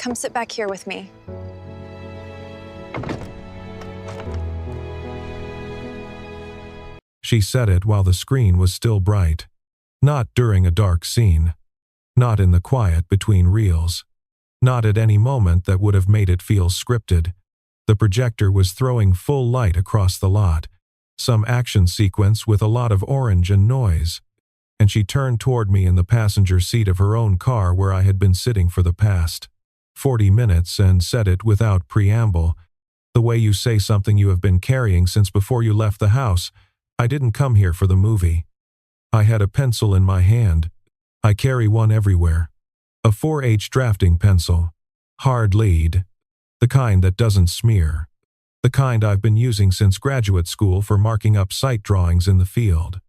come sit back here with me. She said it while the screen was still bright. Not during a dark scene. Not in the quiet between reels. Not at any moment that would have made it feel scripted. The projector was throwing full light across the lot. Some action sequence with a lot of orange and noise. And she turned toward me in the passenger seat of her own car where I had been sitting for the past 40 minutes and said it without preamble. The way you say something you have been carrying since before you left the house. I didn't come here for the movie. I had a pencil in my hand. I carry one everywhere. A 4H drafting pencil. Hard lead. The kind that doesn't smear. The kind I've been using since graduate school for marking up site drawings in the field.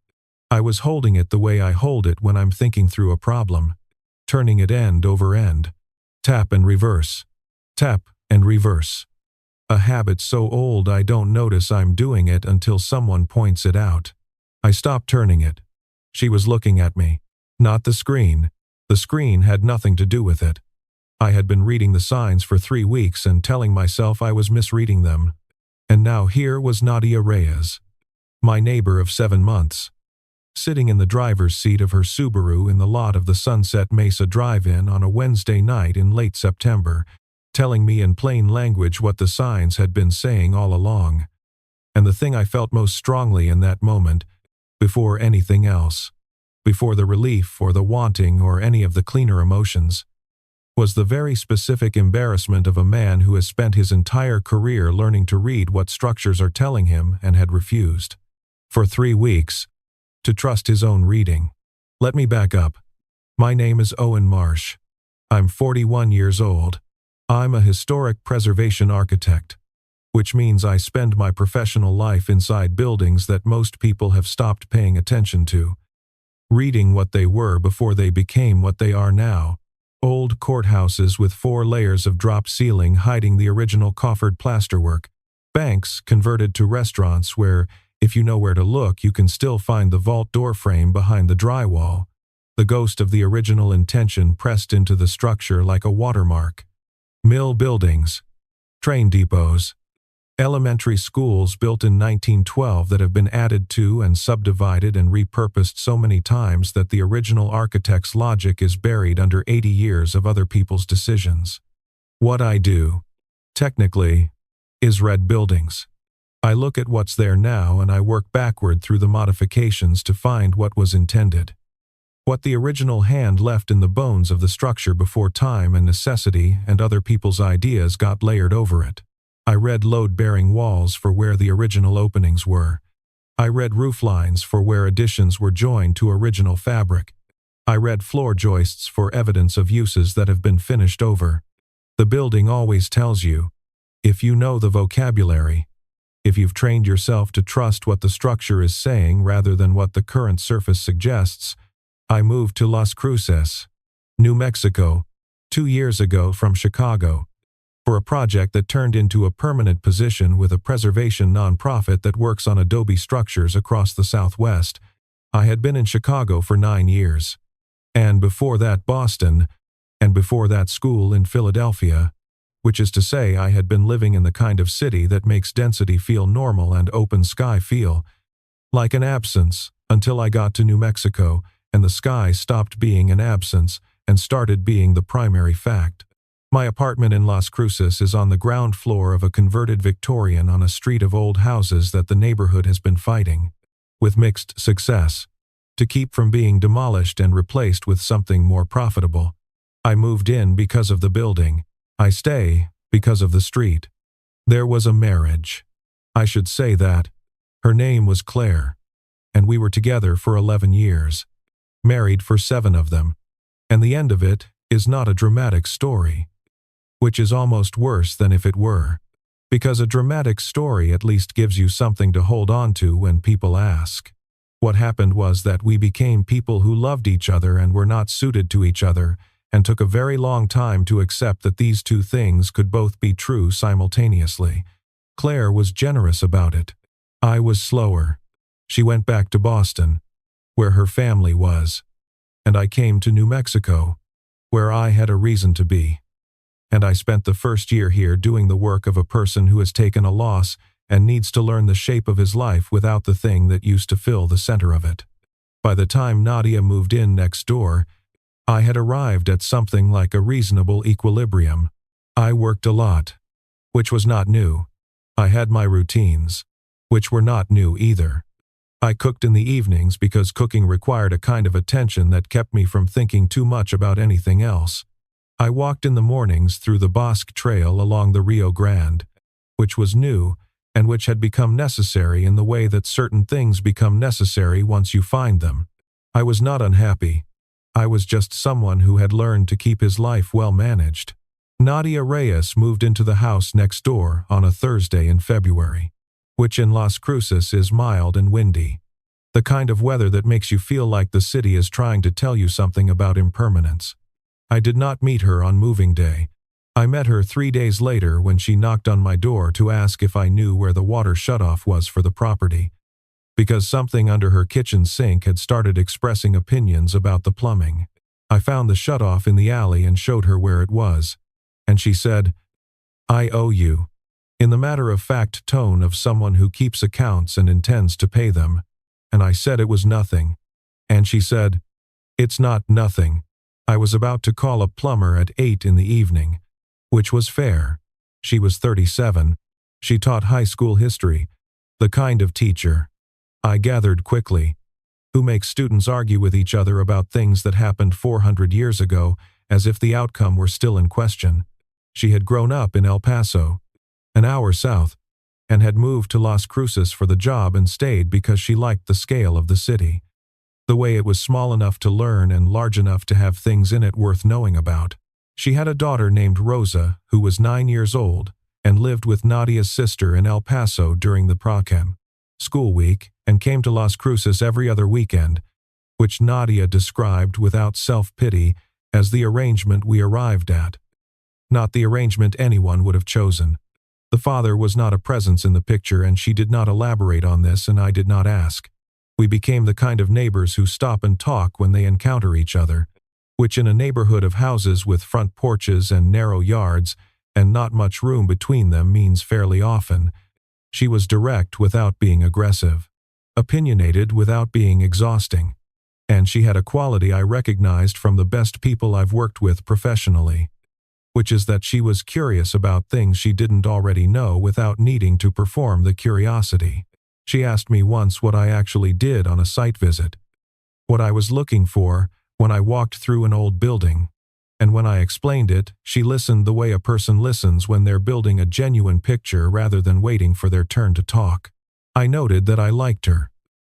I was holding it the way I hold it when I'm thinking through a problem. Turning it end over end. Tap and reverse. Tap and reverse. A habit so old I don't notice I'm doing it until someone points it out. I stopped turning it. She was looking at me. Not the screen. The screen had nothing to do with it. I had been reading the signs for 3 weeks and telling myself I was misreading them. And now here was Nadia Reyes, my neighbor of 7 months, sitting in the driver's seat of her Subaru in the lot of the Sunset Mesa Drive-In on a Wednesday night in late September, telling me in plain language what the signs had been saying all along. And the thing I felt most strongly in that moment, before anything else, before the relief or the wanting or any of the cleaner emotions, was the very specific embarrassment of a man who has spent his entire career learning to read what structures are telling him and had refused, for 3 weeks, to trust his own reading. Let me back up. My name is Owen Marsh. I'm 41 years old. I'm a historic preservation architect, which means I spend my professional life inside buildings that most people have stopped paying attention to, reading what they were before they became what they are now. Old courthouses with 4 layers of drop ceiling hiding the original coffered plasterwork. Banks converted to restaurants where, if you know where to look, you can still find the vault door frame behind the drywall. The ghost of the original intention pressed into the structure like a watermark. Mill buildings. Train depots. Elementary schools built in 1912 that have been added to and subdivided and repurposed so many times that the original architect's logic is buried under 80 years of other people's decisions. What I do, technically, is read buildings. I look at what's there now and I work backward through the modifications to find what was intended. What the original hand left in the bones of the structure before time and necessity and other people's ideas got layered over it. I read load-bearing walls for where the original openings were. I read roof lines for where additions were joined to original fabric. I read floor joists for evidence of uses that have been finished over. The building always tells you, if you know the vocabulary, if you've trained yourself to trust what the structure is saying rather than what the current surface suggests. I moved to Las Cruces, New Mexico, 2 years ago from Chicago, for a project that turned into a permanent position with a preservation nonprofit that works on adobe structures across the Southwest. I had been in Chicago for 9 years. And before that Boston, and before that school in Philadelphia, which is to say I had been living in the kind of city that makes density feel normal and open sky feel like an absence until I got to New Mexico and the sky stopped being an absence and started being the primary fact. My apartment in Las Cruces is on the ground floor of a converted Victorian on a street of old houses that the neighborhood has been fighting, with mixed success, to keep from being demolished and replaced with something more profitable. I moved in because of the building. I stay because of the street. There was a marriage. I should say that. Her name was Claire, and we were together for 11 years, married for 7 of them, and the end of it is not a dramatic story. Which is almost worse than if it were, because a dramatic story at least gives you something to hold on to when people ask. What happened was that we became people who loved each other and were not suited to each other, and took a very long time to accept that these 2 things could both be true simultaneously. Claire was generous about it. I was slower. She went back to Boston, where her family was, and I came to New Mexico, where I had a reason to be. and I spent the first year here doing the work of a person who has taken a loss and needs to learn the shape of his life without the thing that used to fill the center of it. By the time Nadia moved in next door, I had arrived at something like a reasonable equilibrium. I worked a lot, which was not new. I had my routines, which were not new either. I cooked in the evenings because cooking required a kind of attention that kept me from thinking too much about anything else. I walked in the mornings through the Bosque Trail along the Rio Grande, which was new and which had become necessary in the way that certain things become necessary once you find them. I was not unhappy. I was just someone who had learned to keep his life well managed. Nadia Reyes moved into the house next door on a Thursday in February, which in Las Cruces is mild and windy. The kind of weather that makes you feel like the city is trying to tell you something about impermanence. I did not meet her on moving day. I met her 3 days later when she knocked on my door to ask if I knew where the water shutoff was for the property, because something under her kitchen sink had started expressing opinions about the plumbing. I found the shutoff in the alley and showed her where it was, and she said, "I owe you," in the matter-of-fact tone of someone who keeps accounts and intends to pay them, and I said it was nothing, and she said, "It's not nothing." I was about to call a plumber at 8 in the evening, which was fair. She was 37. She taught high school history, the kind of teacher, I gathered quickly, who makes students argue with each other about things that happened 400 years ago as if the outcome were still in question. She had grown up in El Paso, an hour south, and had moved to Las Cruces for the job and stayed because she liked the scale of the city, the way it was small enough to learn and large enough to have things in it worth knowing about. She had a daughter named Rosa, who was 9 years old, and lived with Nadia's sister in El Paso during the Prochem school week and came to Las Cruces every other weekend, which Nadia described without self-pity as the arrangement we arrived at. Not the arrangement anyone would have chosen. The father was not a presence in the picture and she did not elaborate on this and I did not ask. We became the kind of neighbors who stop and talk when they encounter each other, which in a neighborhood of houses with front porches and narrow yards and not much room between them means fairly often. She was direct without being aggressive, opinionated without being exhausting, and she had a quality I recognized from the best people I've worked with professionally, which is that she was curious about things she didn't already know without needing to perform the curiosity. She asked me once what I actually did on a site visit, what I was looking for when I walked through an old building, and when I explained it, she listened the way a person listens when they're building a genuine picture rather than waiting for their turn to talk. I noted that I liked her,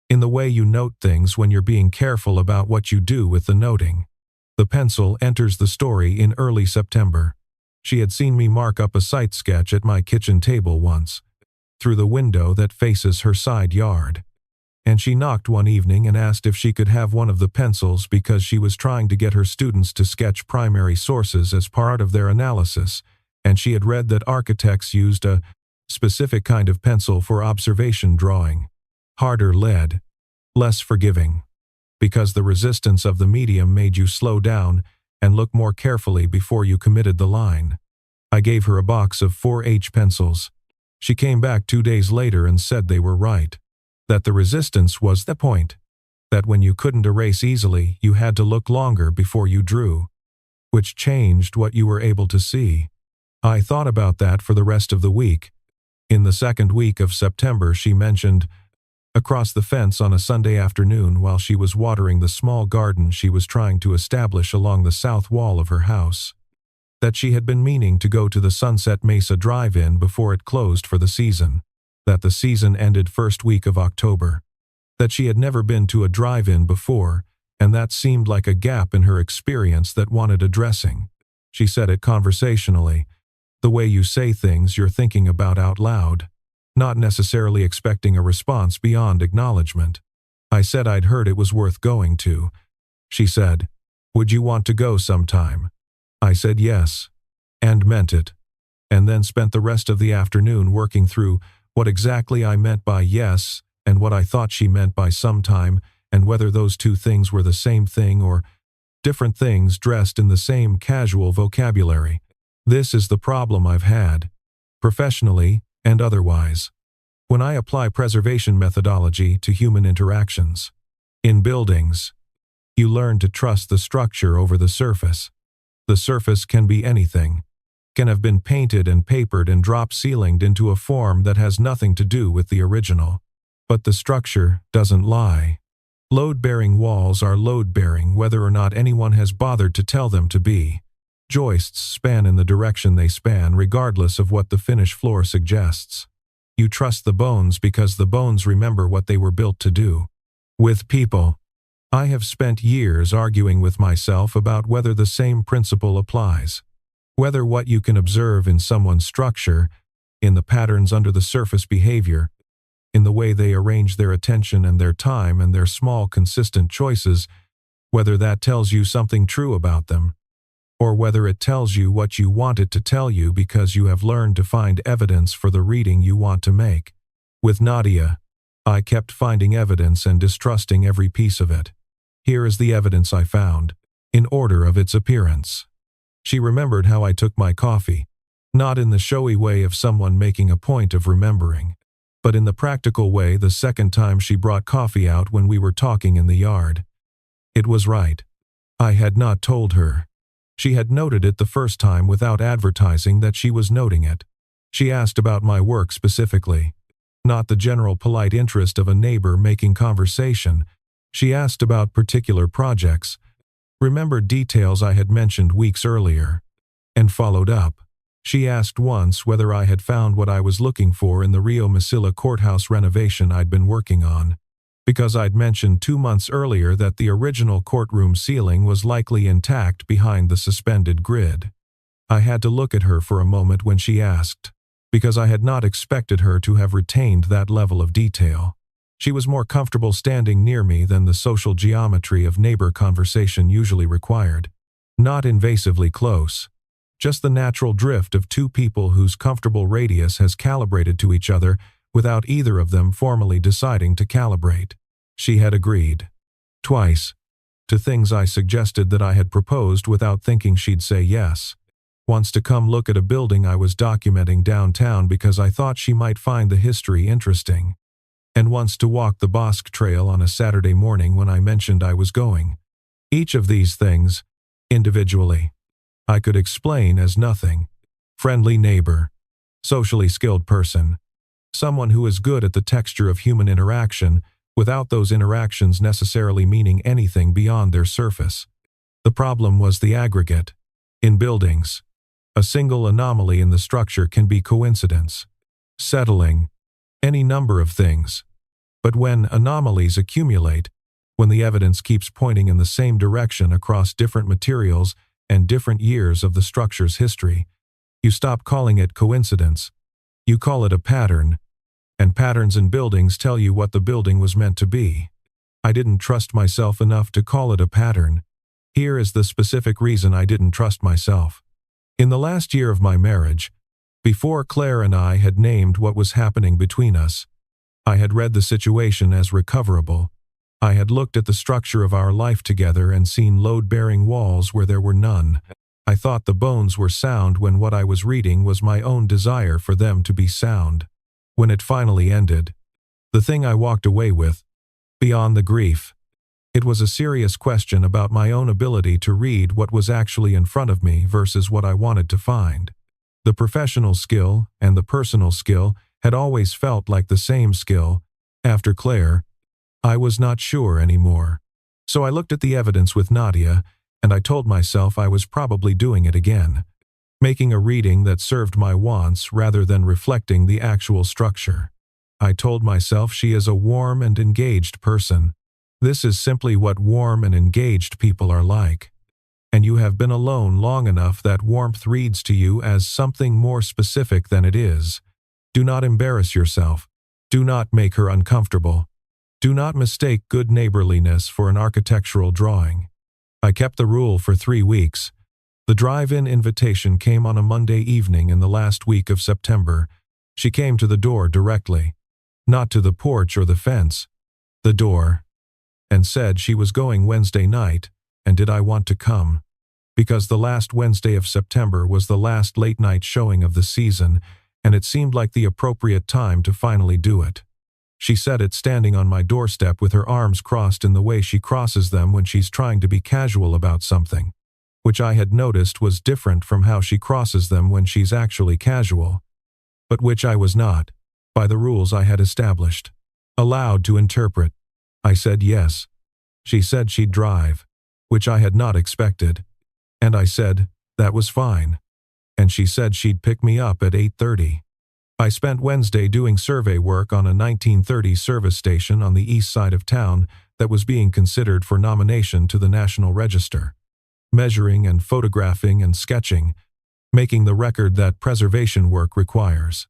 in the way you note things when you're being careful about what you do with the noting. The pencil enters the story in early September. She had seen me mark up a site sketch at my kitchen table once, through the window that faces her side yard. And she knocked one evening and asked if she could have one of the pencils because she was trying to get her students to sketch primary sources as part of their analysis, and she had read that architects used a specific kind of pencil for observation drawing, harder lead, less forgiving, because the resistance of the medium made you slow down and look more carefully before you committed the line. I gave her a box of 4H pencils. She came back 2 days later and said they were right. That the resistance was the point. That when you couldn't erase easily, you had to look longer before you drew, which changed what you were able to see. I thought about that for the rest of the week. In the second week of September, she mentioned, across the fence on a Sunday afternoon while she was watering the small garden she was trying to establish along the south wall of her house, that she had been meaning to go to the Sunset Mesa Drive-In before it closed for the season. That the season ended first week of October, that she had never been to a drive-in before, and that seemed like a gap in her experience that wanted addressing. She said it conversationally, the way you say things you're thinking about out loud, not necessarily expecting a response beyond acknowledgement. I said I'd heard it was worth going to. She said, "Would you want to go sometime?" I said yes, and meant it, and then spent the rest of the afternoon working through what exactly I meant by yes and what I thought she meant by sometime, and whether those two things were the same thing or different things dressed in the same casual vocabulary. This is the problem I've had, professionally and otherwise, when I apply preservation methodology to human interactions. In buildings, you learn to trust the structure over the surface. The surface can be anything, can have been painted and papered and drop-ceilinged into a form that has nothing to do with the original. But the structure doesn't lie. Load-bearing walls are load-bearing whether or not anyone has bothered to tell them to be. Joists span in the direction they span regardless of what the finish floor suggests. You trust the bones because the bones remember what they were built to do. With people, I have spent years arguing with myself about whether the same principle applies. Whether what you can observe in someone's structure, in the patterns under the surface behavior, in the way they arrange their attention and their time and their small consistent choices, whether that tells you something true about them, or whether it tells you what you want it to tell you because you have learned to find evidence for the reading you want to make. With Nadia, I kept finding evidence and distrusting every piece of it. Here is the evidence I found, in order of its appearance. She remembered how I took my coffee, not in the showy way of someone making a point of remembering, but in the practical way the second time she brought coffee out when we were talking in the yard. It was right. I had not told her. She had noted it the first time without advertising that she was noting it. She asked about my work specifically, not the general polite interest of a neighbor making conversation. She asked about particular projects, remembered details I had mentioned weeks earlier, and followed up. She asked once whether I had found what I was looking for in the Rio Mesilla courthouse renovation I'd been working on, because I'd mentioned 2 months earlier that the original courtroom ceiling was likely intact behind the suspended grid. I had to look at her for a moment when she asked, because I had not expected her to have retained that level of detail. She was more comfortable standing near me than the social geometry of neighbor conversation usually required. Not invasively close, just the natural drift of two people whose comfortable radius has calibrated to each other without either of them formally deciding to calibrate. She had agreed, twice, to things I suggested that I had proposed without thinking she'd say yes. Once to come look at a building I was documenting downtown because I thought she might find the history interesting. And once to walk the Bosque Trail on a Saturday morning when I mentioned I was going. Each of these things, individually, I could explain as nothing. Friendly neighbor, socially skilled person, someone who is good at the texture of human interaction without those interactions necessarily meaning anything beyond their surface. The problem was the aggregate. In buildings, a single anomaly in the structure can be coincidence, settling, any number of things. But when anomalies accumulate, when the evidence keeps pointing in the same direction across different materials and different years of the structure's history, you stop calling it coincidence. You call it a pattern, and patterns in buildings tell you what the building was meant to be. I didn't trust myself enough to call it a pattern. Here is the specific reason I didn't trust myself. In the last year of my marriage, before Claire and I had named what was happening between us, I had read the situation as recoverable. I had looked at the structure of our life together and seen load-bearing walls where there were none. I thought the bones were sound when what I was reading was my own desire for them to be sound. When it finally ended, the thing I walked away with, beyond the grief, it was a serious question about my own ability to read what was actually in front of me versus what I wanted to find. The professional skill and the personal skill had always felt like the same skill. After Claire, I was not sure anymore. So I looked at the evidence with Nadia, and I told myself I was probably doing it again, making a reading that served my wants rather than reflecting the actual structure. I told myself she is a warm and engaged person. This is simply what warm and engaged people are like. And you have been alone long enough that warmth reads to you as something more specific than it is. Do not embarrass yourself. Do not make her uncomfortable. Do not mistake good neighborliness for an architectural drawing. I kept the rule for 3 weeks. The drive-in invitation came on a Monday evening in the last week of September. She came to the door directly, not to the porch or the fence, the door, and said she was going Wednesday night, and did I want to come. because the last Wednesday of September was the last late-night showing of the season, and it seemed like the appropriate time to finally do it. She said it standing on my doorstep with her arms crossed in the way she crosses them when she's trying to be casual about something, which I had noticed was different from how she crosses them when she's actually casual, but which I was not, by the rules I had established. Allowed to interpret. I said yes. She said she'd drive, which I had not expected, and I said that was fine, and she said she'd pick me up at 8:30. I spent Wednesday doing survey work on a 1930 service station on the east side of town that was being considered for nomination to the National Register, measuring and photographing and sketching, making the record that preservation work requires.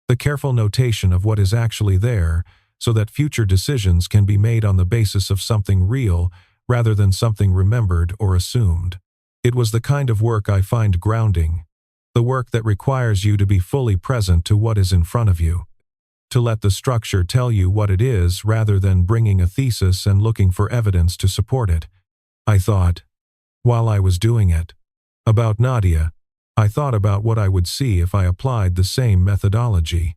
The careful notation of what is actually there so that future decisions can be made on the basis of something real rather than something remembered or assumed. It was the kind of work I find grounding, the work that requires you to be fully present to what is in front of you, to let the structure tell you what it is rather than bringing a thesis and looking for evidence to support it. I thought, while I was doing it, about Nadia. I thought about what I would see if I applied the same methodology,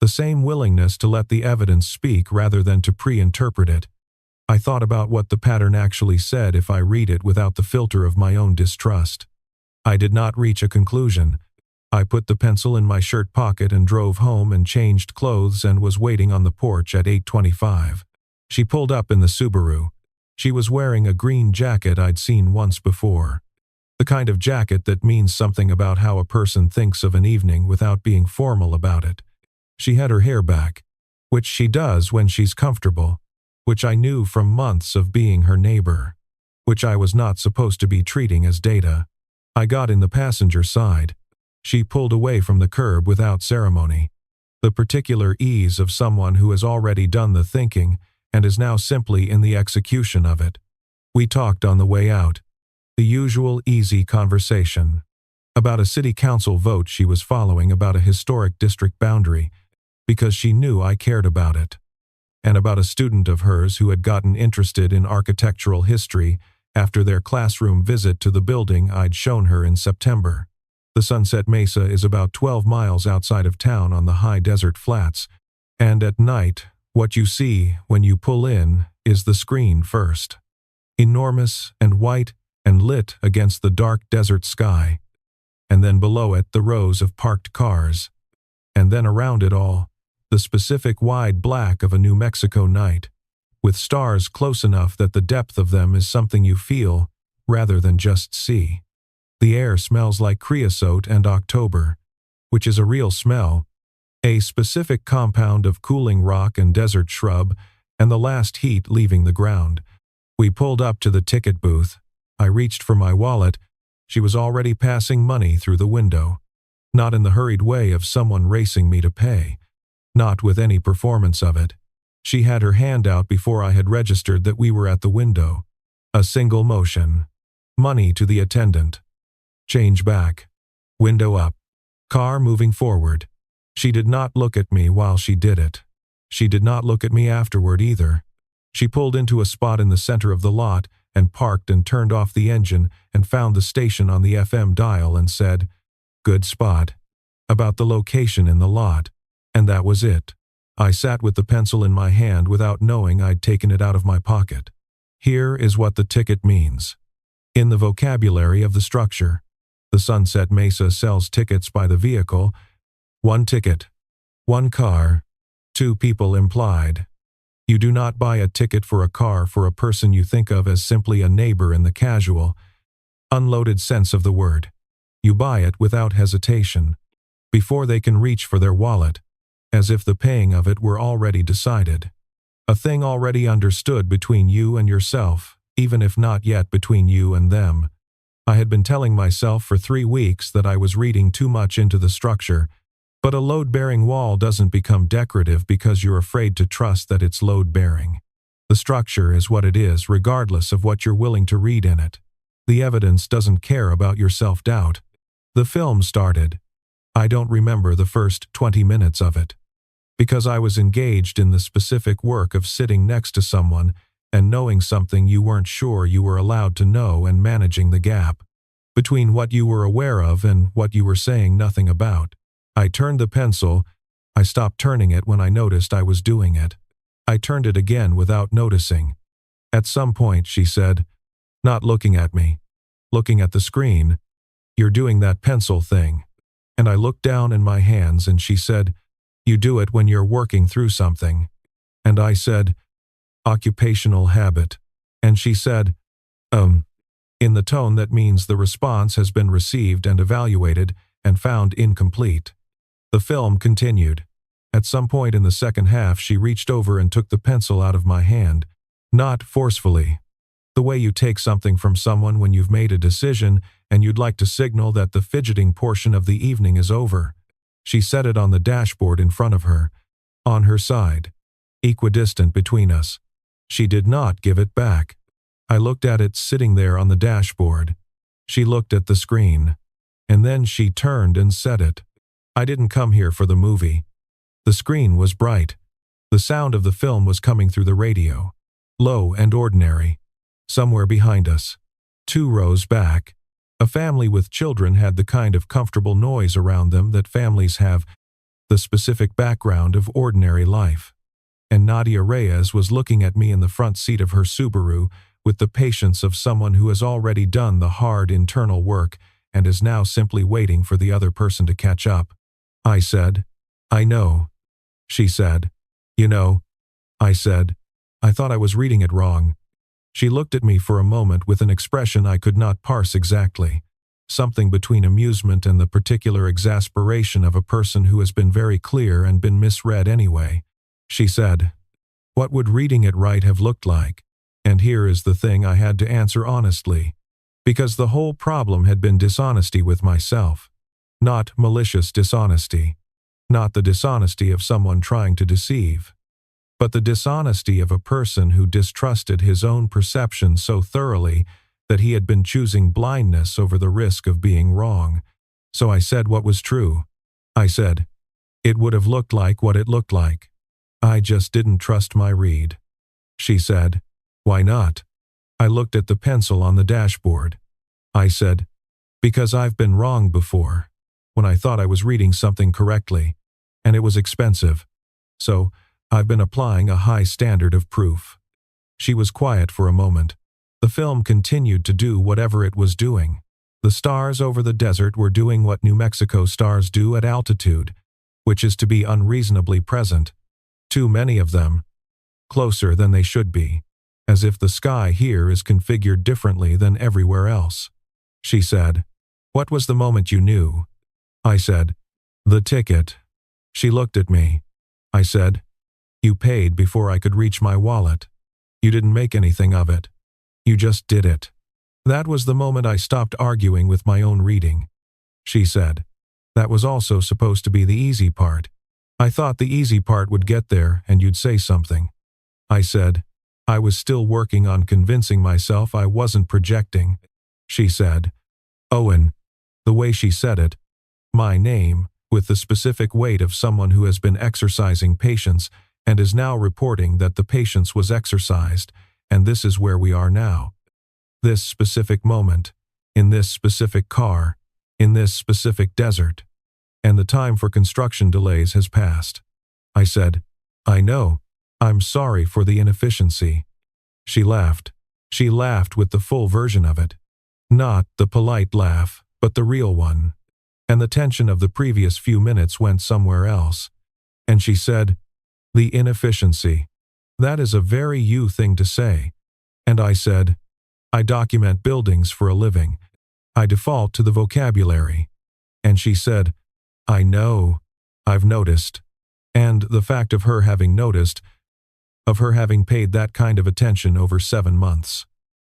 the same willingness to let the evidence speak rather than to pre-interpret it. I thought about what the pattern actually said if I read it without the filter of my own distrust. I did not reach a conclusion. I put the pencil in my shirt pocket and drove home and changed clothes and was waiting on the porch at 8:25. She pulled up in the Subaru. She was wearing a green jacket I'd seen once before. The kind of jacket that means something about how a person thinks of an evening without being formal about it. She had her hair back, which she does when she's comfortable, which I knew from months of being her neighbor, which I was not supposed to be treating as data. I got in the passenger side. She pulled away from the curb without ceremony. The particular ease of someone who has already done the thinking and is now simply in the execution of it. We talked on the way out. The usual easy conversation. About a city council vote she was following about a historic district boundary, because she knew I cared about it. And about a student of hers who had gotten interested in architectural history after their classroom visit to the building I'd shown her in September. The Sunset Mesa is about 12 miles outside of town on the high desert flats, and at night, what you see when you pull in is the screen first. Enormous and white and lit against the dark desert sky, and then below it the rows of parked cars, and then around it all, the specific wide black of a New Mexico night, with stars close enough that the depth of them is something you feel rather than just see. The air smells like creosote and October, which is a real smell, a specific compound of cooling rock and desert shrub, and the last heat leaving the ground. We pulled up to the ticket booth. I reached for my wallet. She was already passing money through the window, not in the hurried way of someone racing me to pay, not with any performance of it. She had her hand out before I had registered that we were at the window. A single motion. Money to the attendant. Change back. Window up. Car moving forward. She did not look at me while she did it. She did not look at me afterward either. She pulled into a spot in the center of the lot and parked and turned off the engine and found the station on the FM dial and said, "Good spot," about the location in the lot, and that was it. I sat with the pencil in my hand without knowing I'd taken it out of my pocket. Here is what the ticket means. In the vocabulary of the structure, the Sunset Mesa sells tickets by the vehicle. One ticket. One car. Two people implied. You do not buy a ticket for a car for a person you think of as simply a neighbor in the casual, unloaded sense of the word. You buy it without hesitation, before they can reach for their wallet, as if the paying of it were already decided. A thing already understood between you and yourself, even if not yet between you and them. I had been telling myself for 3 weeks that I was reading too much into the structure, but a load-bearing wall doesn't become decorative because you're afraid to trust that it's load-bearing. The structure is what it is regardless of what you're willing to read in it. The evidence doesn't care about your self-doubt. The film started. I don't remember the first 20 minutes of it, because I was engaged in the specific work of sitting next to someone and knowing something you weren't sure you were allowed to know and managing the gap. between what you were aware of and what you were saying nothing about. I turned the pencil. I stopped turning it when I noticed I was doing it. I turned it again without noticing. At some point, she said, not looking at me, looking at the screen, "You're doing that pencil thing." And I looked down in my hands and she said, "You do it when you're working through something." And I said, "Occupational habit." And she said, in the tone that means the response has been received and evaluated and found incomplete. The film continued. At some point in the second half, she reached over and took the pencil out of my hand, not forcefully. The way you take something from someone when you've made a decision and you'd like to signal that the fidgeting portion of the evening is over. She set it on the dashboard in front of her, on her side, equidistant between us. She did not give it back. I looked at it sitting there on the dashboard. She looked at the screen. And then she turned and said it. "I didn't come here for the movie." The screen was bright. The sound of the film was coming through the radio, low and ordinary. Somewhere behind us, 2 rows back, a family with children had the kind of comfortable noise around them that families have, the specific background of ordinary life. And Nadia Reyes was looking at me in the front seat of her Subaru with the patience of someone who has already done the hard internal work and is now simply waiting for the other person to catch up. I said, "I know." She said, "You know." I said, "I thought I was reading it wrong." She looked at me for a moment with an expression I could not parse exactly, something between amusement and the particular exasperation of a person who has been very clear and been misread anyway. She said, "What would reading it right have looked like?" And here is the thing I had to answer honestly, because the whole problem had been dishonesty with myself. Not malicious dishonesty, not the dishonesty of someone trying to deceive, but the dishonesty of a person who distrusted his own perception so thoroughly that he had been choosing blindness over the risk of being wrong. So I said what was true. I said, "It would have looked like what it looked like. I just didn't trust my read." She said, "Why not?" I looked at the pencil on the dashboard. I said, "Because I've been wrong before, when I thought I was reading something correctly, and it was expensive. So, I've been applying a high standard of proof." She was quiet for a moment. The film continued to do whatever it was doing. The stars over the desert were doing what New Mexico stars do at altitude, which is to be unreasonably present. Too many of them. Closer than they should be. As if the sky here is configured differently than everywhere else. She said, "What was the moment you knew?" I said, "The ticket." She looked at me. I said, "You paid before I could reach my wallet. You didn't make anything of it. You just did it." That was the moment I stopped arguing with my own reading. She said, "That was also supposed to be the easy part. I thought the easy part would get there and you'd say something." I said, "I was still working on convincing myself I wasn't projecting." She said, "Owen." The way she said it, my name, with the specific weight of someone who has been exercising patience and is now reporting that the patience was exercised, and this is where we are now. This specific moment, in this specific car, in this specific desert, and the time for construction delays has passed. I said, "I know. I'm sorry for the inefficiency." She laughed. She laughed with the full version of it. Not the polite laugh, but the real one. And the tension of the previous few minutes went somewhere else. And she said, "The inefficiency. That is a very you thing to say." And I said, "I document buildings for a living. I default to the vocabulary." And she said, "I know. I've noticed." And the fact of her having noticed, of her having paid that kind of attention over 7 months,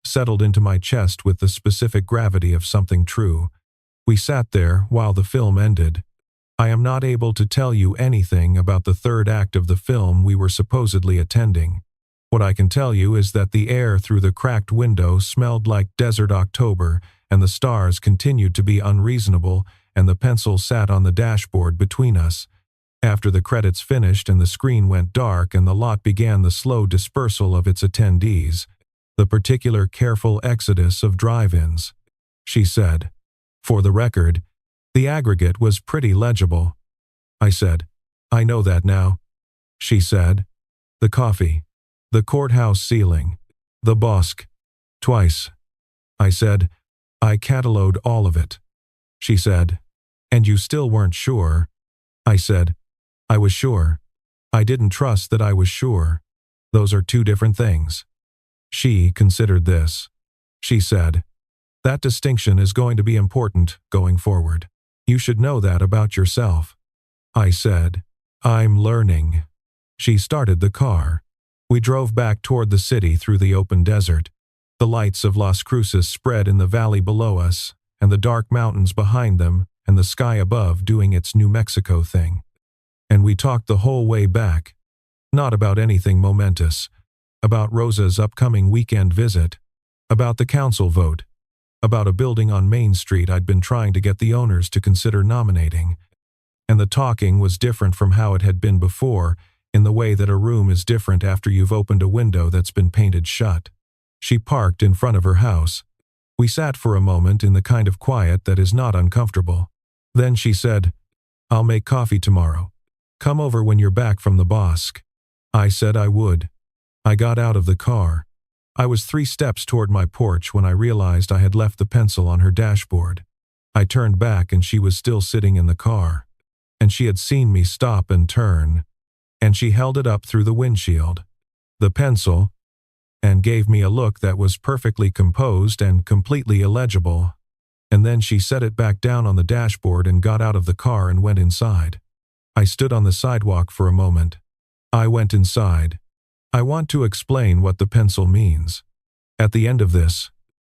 settled into my chest with the specific gravity of something true. We sat there while the film ended. I am not able to tell you anything about the third act of the film we were supposedly attending. What I can tell you is that the air through the cracked window smelled like desert October, and the stars continued to be unreasonable, and the pencil sat on the dashboard between us. After the credits finished and the screen went dark and the lot began the slow dispersal of its attendees, the particular careful exodus of drive-ins. She said, For the record, the aggregate was pretty legible. I said, I know that now. She said, the coffee, the courthouse ceiling, the bosque, twice. I said, I catalogued all of it. She said, and you still weren't sure? I said, I was sure. I didn't trust that I was sure. Those are two different things. She considered this. She said, that distinction is going to be important going forward. You should know that about yourself. I said, I'm learning. She started the car. We drove back toward the city through the open desert. The lights of Las Cruces spread in the valley below us, and the dark mountains behind them, and the sky above doing its New Mexico thing. And we talked the whole way back. Not about anything momentous. About Rosa's upcoming weekend visit. About the council vote. About a building on Main Street I'd been trying to get the owners to consider nominating. And the talking was different from how it had been before, in the way that a room is different after you've opened a window that's been painted shut. She parked in front of her house. We sat for a moment in the kind of quiet that is not uncomfortable. Then she said, I'll make coffee tomorrow. Come over when you're back from the bosque. I said I would. I got out of the car. I was 3 steps toward my porch when I realized I had left the pencil on her dashboard. I turned back and she was still sitting in the car. And she had seen me stop and turn. And she held it up through the windshield. The pencil, and gave me a look that was perfectly composed and completely illegible. And then she set it back down on the dashboard and got out of the car and went inside. I stood on the sidewalk for a moment. I went inside. I want to explain what the pencil means. At the end of this,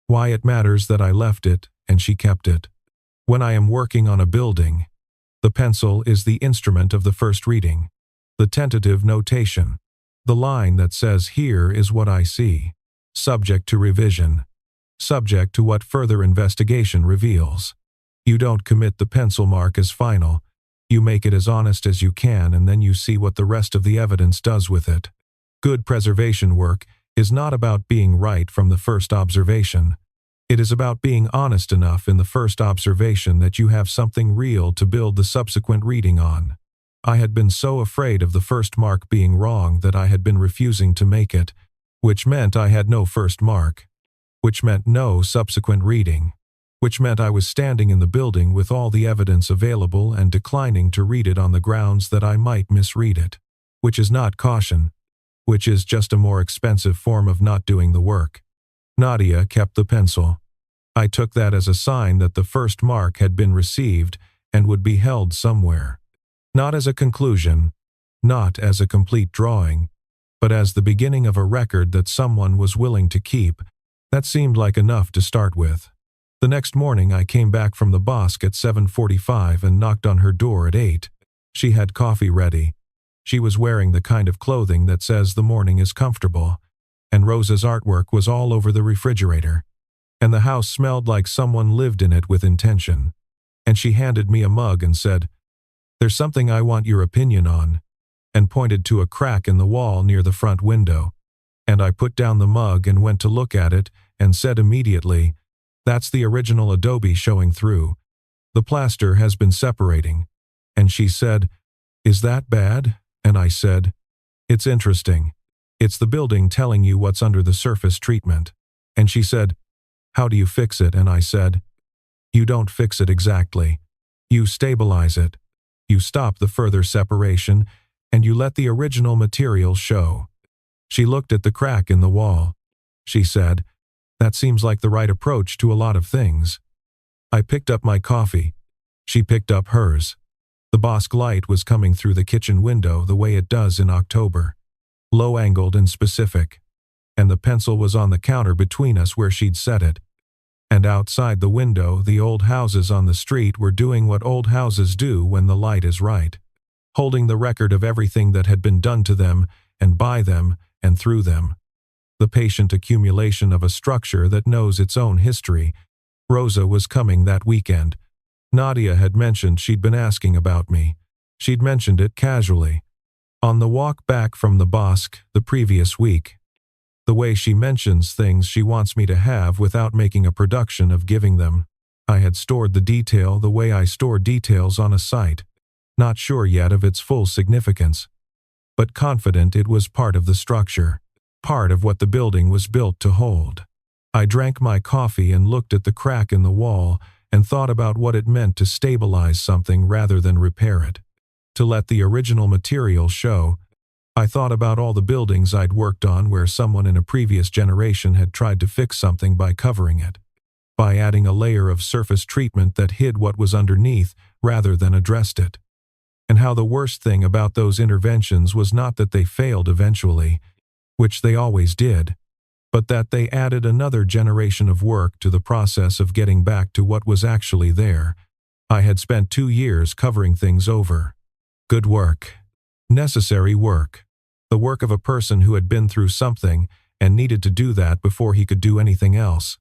why it matters that I left it and she kept it. When I am working on a building, the pencil is the instrument of the first reading, the tentative notation, the line that says here is what I see, subject to revision, subject to what further investigation reveals. You don't commit the pencil mark as final. You make it as honest as you can and then you see what the rest of the evidence does with it. Good preservation work is not about being right from the first observation. It is about being honest enough in the first observation that you have something real to build the subsequent reading on. I had been so afraid of the first mark being wrong that I had been refusing to make it, which meant I had no first mark, which meant no subsequent reading, which meant I was standing in the building with all the evidence available and declining to read it on the grounds that I might misread it, which is not caution, which is just a more expensive form of not doing the work. Nadia kept the pencil. I took that as a sign that the first mark had been received and would be held somewhere. Not as a conclusion, not as a complete drawing, but as the beginning of a record that someone was willing to keep. That seemed like enough to start with. The next morning I came back from the bosque at 7:45 and knocked on her door at 8. She had coffee ready. She was wearing the kind of clothing that says the morning is comfortable, and Rosa's artwork was all over the refrigerator, and the house smelled like someone lived in it with intention. And she handed me a mug and said, "There's something I want your opinion on," and pointed to a crack in the wall near the front window. And I put down the mug and went to look at it and said immediately, "That's the original adobe showing through. The plaster has been separating." And she said, "Is that bad?" And I said, "It's interesting. It's the building telling you what's under the surface treatment." And she said, "How do you fix it?" And I said, "You don't fix it exactly. You stabilize it. You stop the further separation, and you let the original material show." She looked at the crack in the wall. She said, "That seems like the right approach to a lot of things." I picked up my coffee. She picked up hers. The Bosque light was coming through the kitchen window the way it does in October, low-angled and specific, and the pencil was on the counter between us where she'd set it. And outside the window, the old houses on the street were doing what old houses do when the light is right, holding the record of everything that had been done to them and by them and through them. The patient accumulation of a structure that knows its own history. Rosa was coming that weekend. Nadia had mentioned she'd been asking about me. She'd mentioned it casually. On the walk back from the Bosque the previous week. The way she mentions things she wants me to have without making a production of giving them. I had stored the detail the way I store details on a site, not sure yet of its full significance, but confident it was part of the structure, part of what the building was built to hold. I drank my coffee and looked at the crack in the wall and thought about what it meant to stabilize something rather than repair it, to let the original material show. I thought about all the buildings I'd worked on where someone in a previous generation had tried to fix something by covering it, by adding a layer of surface treatment that hid what was underneath rather than addressed it. And how the worst thing about those interventions was not that they failed eventually, which they always did, but that they added another generation of work to the process of getting back to what was actually there. I had spent 2 years covering things over. Good work. Necessary work. The work of a person who had been through something and needed to do that before he could do anything else.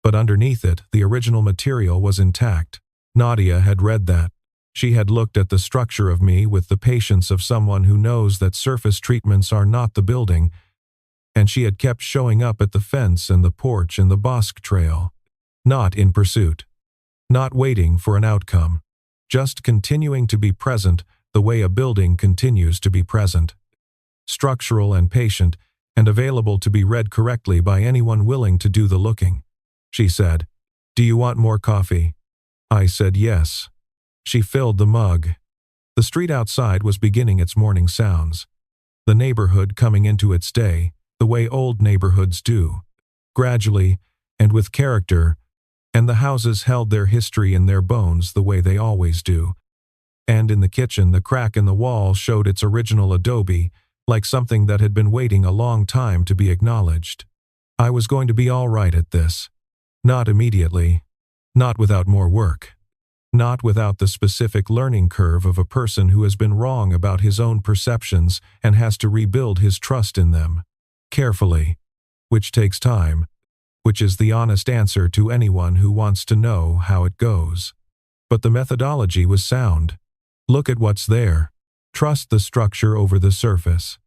But underneath it, the original material was intact. Nadia had read that. She had looked at the structure of me with the patience of someone who knows that surface treatments are not the building, and she had kept showing up at the fence and the porch and the bosque trail, not in pursuit, not waiting for an outcome, just continuing to be present the way a building continues to be present, structural and patient and available to be read correctly by anyone willing to do the looking. She said, "Do you want more coffee?" I said yes. She filled the mug. The street outside was beginning its morning sounds, the neighborhood coming into its day, the way old neighborhoods do, gradually and with character, and the houses held their history in their bones the way they always do. And in the kitchen, the crack in the wall showed its original adobe, like something that had been waiting a long time to be acknowledged. I was going to be all right at this. Not immediately. Not without more work. Not without the specific learning curve of a person who has been wrong about his own perceptions and has to rebuild his trust in them. Carefully. Which takes time. Which is the honest answer to anyone who wants to know how it goes. But the methodology was sound. Look at what's there. Trust the structure over the surface.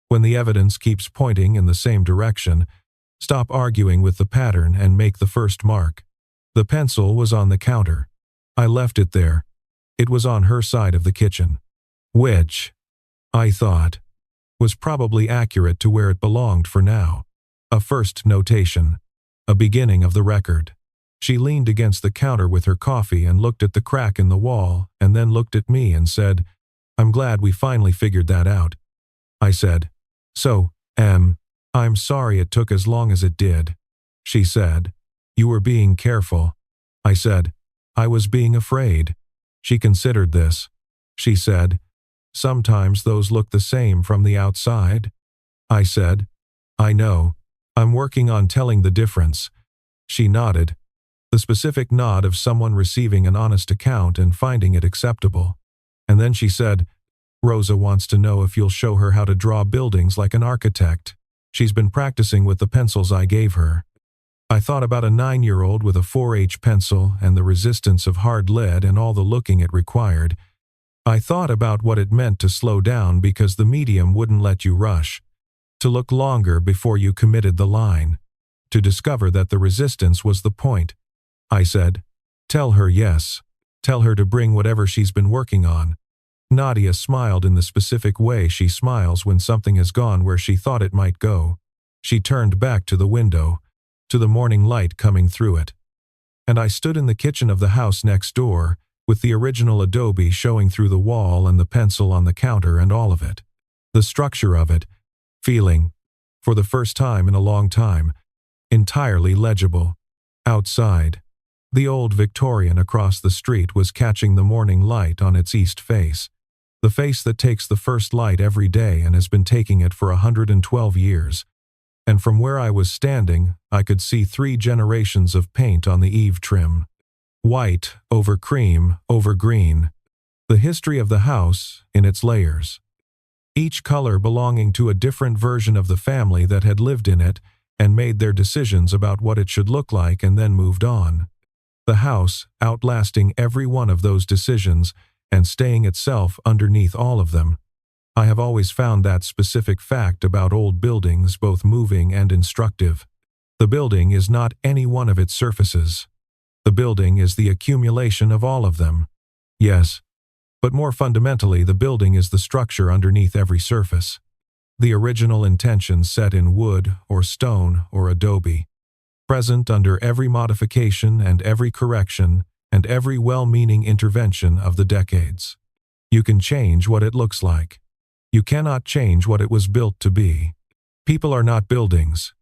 When the evidence keeps pointing in the same direction, stop arguing with the pattern and make the first mark. The pencil was on the counter. I left it there. It was on her side of the kitchen, which, I thought, was probably accurate to where it belonged for now. A first notation. A beginning of the record. She leaned against the counter with her coffee and looked at the crack in the wall and then looked at me and said, "I'm glad we finally figured that out." I said, "So, I'm sorry it took as long as it did." She said, "You were being careful." I said, "I was being afraid." She considered this. She said, "Sometimes those look the same from the outside." I said, "I know. I'm working on telling the difference." She nodded. The specific nod of someone receiving an honest account and finding it acceptable. And then she said, "Rosa wants to know if you'll show her how to draw buildings like an architect. She's been practicing with the pencils I gave her." I thought about a 9-year-old with a 4H pencil and the resistance of hard lead and all the looking it required. I thought about what it meant to slow down because the medium wouldn't let you rush. To look longer before you committed the line. To discover that the resistance was the point. I said, "Tell her yes. Tell her to bring whatever she's been working on." Nadia smiled in the specific way she smiles when something has gone where she thought it might go. She turned back to the window, to the morning light coming through it. And I stood in the kitchen of the house next door, with the original adobe showing through the wall and the pencil on the counter and all of it. The structure of it, feeling, for the first time in a long time, entirely legible. Outside, the old Victorian across the street was catching the morning light on its east face. The face that takes the first light every day and has been taking it for 112 years. And from where I was standing, I could see 3 generations of paint on the eave trim. White, over cream, over green. The history of the house in its layers. Each color belonging to a different version of the family that had lived in it and made their decisions about what it should look like and then moved on. The house outlasting every one of those decisions and staying itself underneath all of them. I have always found that specific fact about old buildings both moving and instructive. The building is not any one of its surfaces. The building is the accumulation of all of them. Yes, but more fundamentally, the building is the structure underneath every surface. The original intention set in wood or stone or adobe, present under every modification and every correction and every well-meaning intervention of the decades. You can change what it looks like. You cannot change what it was built to be. People are not buildings.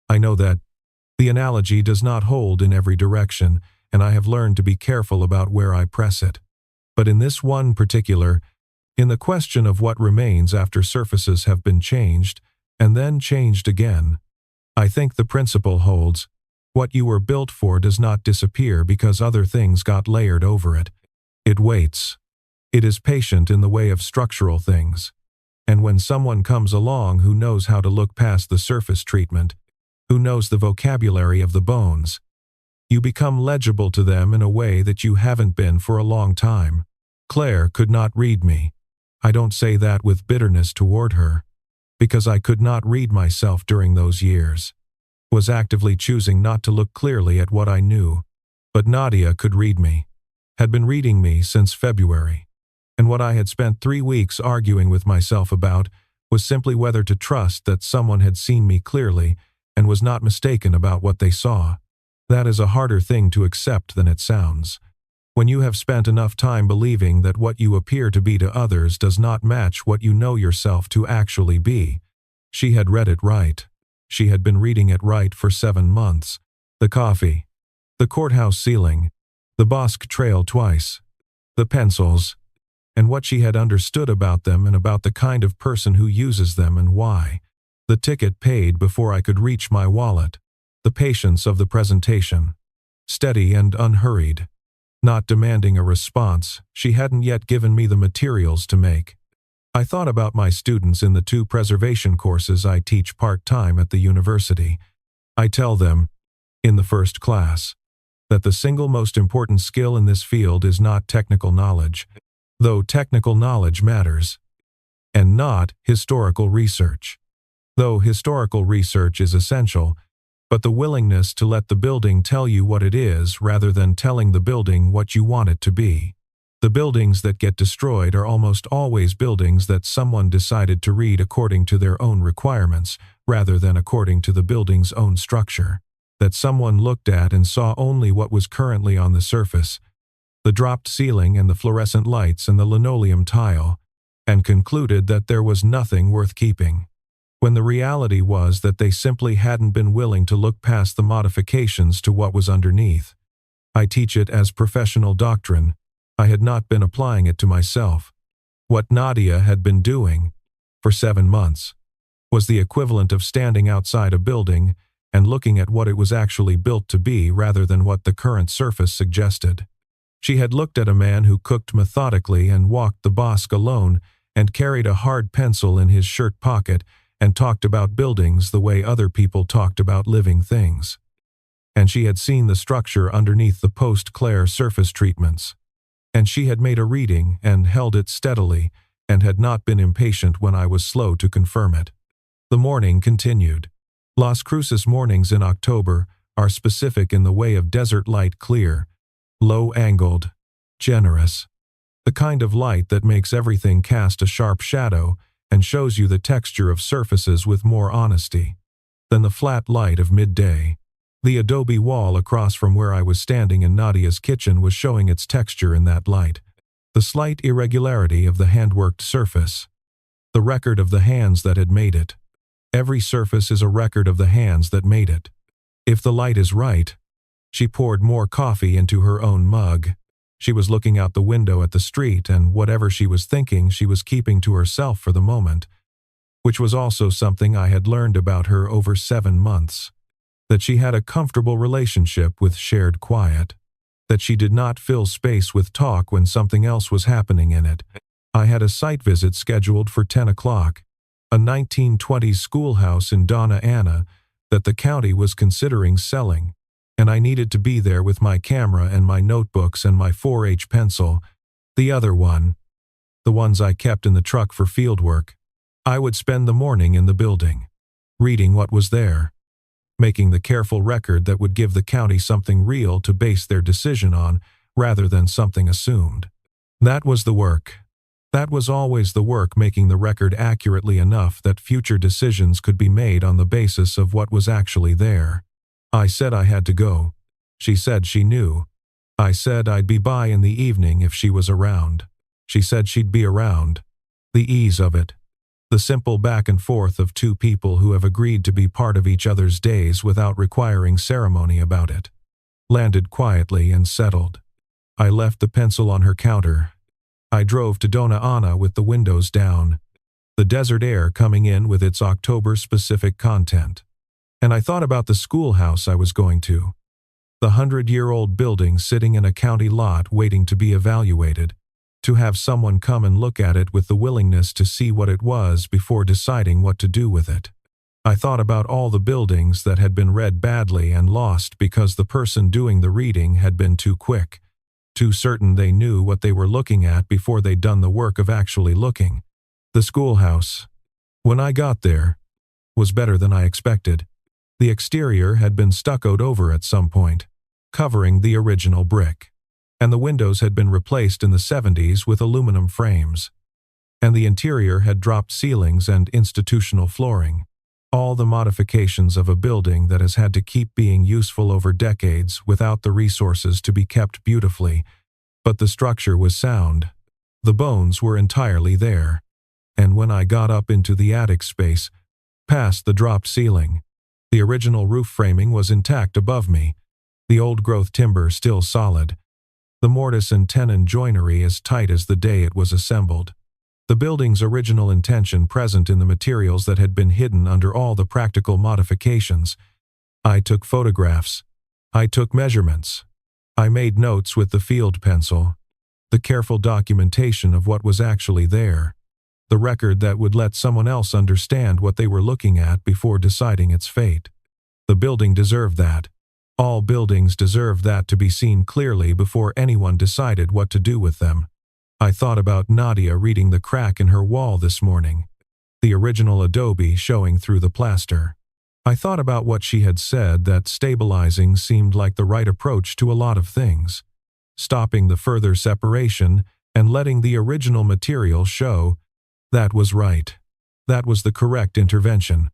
I know that. The analogy does not hold in every direction, and I have learned to be careful about where I press it. But in this one particular, in the question of what remains after surfaces have been changed, and then changed again, I think the principle holds. What you were built for does not disappear because other things got layered over it. It waits. It is patient in the way of structural things. And when someone comes along who knows how to look past the surface treatment, who knows the vocabulary of the bones, you become legible to them in a way that you haven't been for a long time. Claire could not read me. I don't say that with bitterness toward her, because I could not read myself during those years. Was actively choosing not to look clearly at what I knew. But Nadia could read me, had been reading me since February. And what I had spent 3 weeks arguing with myself about was simply whether to trust that someone had seen me clearly and was not mistaken about what they saw. That is a harder thing to accept than it sounds. When you have spent enough time believing that what you appear to be to others does not match what you know yourself to actually be. She had read it right. She had been reading it right for 7 months. The coffee, the courthouse ceiling, the Bosque Trail twice, the pencils, and what she had understood about them and about the kind of person who uses them and why. The ticket paid before I could reach my wallet. The patience of the presentation. Steady and unhurried. Not demanding a response, she hadn't yet given me the materials to make. I thought about my students in the 2 preservation courses I teach part-time at the university. I tell them, in the first class, that the single most important skill in this field is not technical knowledge, though technical knowledge matters, and not historical research, though historical research is essential, but the willingness to let the building tell you what it is rather than telling the building what you want it to be. The buildings that get destroyed are almost always buildings that someone decided to read according to their own requirements rather than according to the building's own structure, that someone looked at and saw only what was currently on the surface, the dropped ceiling and the fluorescent lights and the linoleum tile, and concluded that there was nothing worth keeping, when the reality was that they simply hadn't been willing to look past the modifications to what was underneath. I teach it as professional doctrine. I had not been applying it to myself. What Nadia had been doing, for 7 months, was the equivalent of standing outside a building and looking at what it was actually built to be rather than what the current surface suggested. She had looked at a man who cooked methodically and walked the Bosque alone and carried a hard pencil in his shirt pocket and talked about buildings the way other people talked about living things. And she had seen the structure underneath the post-Claire surface treatments. And she had made a reading and held it steadily and had not been impatient when I was slow to confirm it. The morning continued. Las Cruces mornings in October are specific in the way of desert light, clear, low-angled, generous. The kind of light that makes everything cast a sharp shadow and shows you the texture of surfaces with more honesty than the flat light of midday. The adobe wall across from where I was standing in Nadia's kitchen was showing its texture in that light. The slight irregularity of the hand-worked surface. The record of the hands that had made it. Every surface is a record of the hands that made it. If the light is right. She poured more coffee into her own mug. She was looking out the window at the street, and whatever she was thinking she was keeping to herself for the moment, which was also something I had learned about her over 7 months. That she had a comfortable relationship with shared quiet. That she did not fill space with talk when something else was happening in it. I had a site visit scheduled for 10 o'clock. A 1920s schoolhouse in Donna Ana that the county was considering selling, and I needed to be there with my camera and my notebooks and my 4H pencil. The other one, the ones I kept in the truck for fieldwork. I would spend the morning in the building, reading what was there. making the careful record that would give the county something real to base their decision on, rather than something assumed. That was the work. That was always the work, making the record accurately enough that future decisions could be made on the basis of what was actually there. I said I had to go. She said she knew. I said I'd be by in the evening if she was around. She said she'd be around. The ease of it. The simple back and forth of two people who have agreed to be part of each other's days without requiring ceremony about it. Landed quietly and settled. I left the pencil on her counter. I drove to Dona Ana with the windows down, the desert air coming in with its October-specific content. And I thought about the schoolhouse I was going to. The 100-year-old building sitting in a county lot waiting to be evaluated, to have someone come and look at it with the willingness to see what it was before deciding what to do with it. I thought about all the buildings that had been read badly and lost because the person doing the reading had been too quick, too certain they knew what they were looking at before they'd done the work of actually looking. The schoolhouse, when I got there, was better than I expected. The exterior had been stuccoed over at some point, covering the original brick, and the windows had been replaced in the 70s with aluminum frames, and the interior had dropped ceilings and institutional flooring. All the modifications of a building that has had to keep being useful over decades without the resources to be kept beautifully, but the structure was sound. The bones were entirely there. And when I got up into the attic space, past the dropped ceiling, the original roof framing was intact above me, the old-growth timber still solid, the mortise and tenon joinery as tight as the day it was assembled. The building's original intention present in the materials that had been hidden under all the practical modifications. I took photographs. I took measurements. I made notes with the field pencil. The careful documentation of what was actually there. The record that would let someone else understand what they were looking at before deciding its fate. The building deserved that. All buildings deserved that, to be seen clearly before anyone decided what to do with them. I thought about Nadia reading the crack in her wall this morning, the original adobe showing through the plaster. I thought about what she had said, that stabilizing seemed like the right approach to a lot of things, stopping the further separation and letting the original material show. That was right. That was the correct intervention,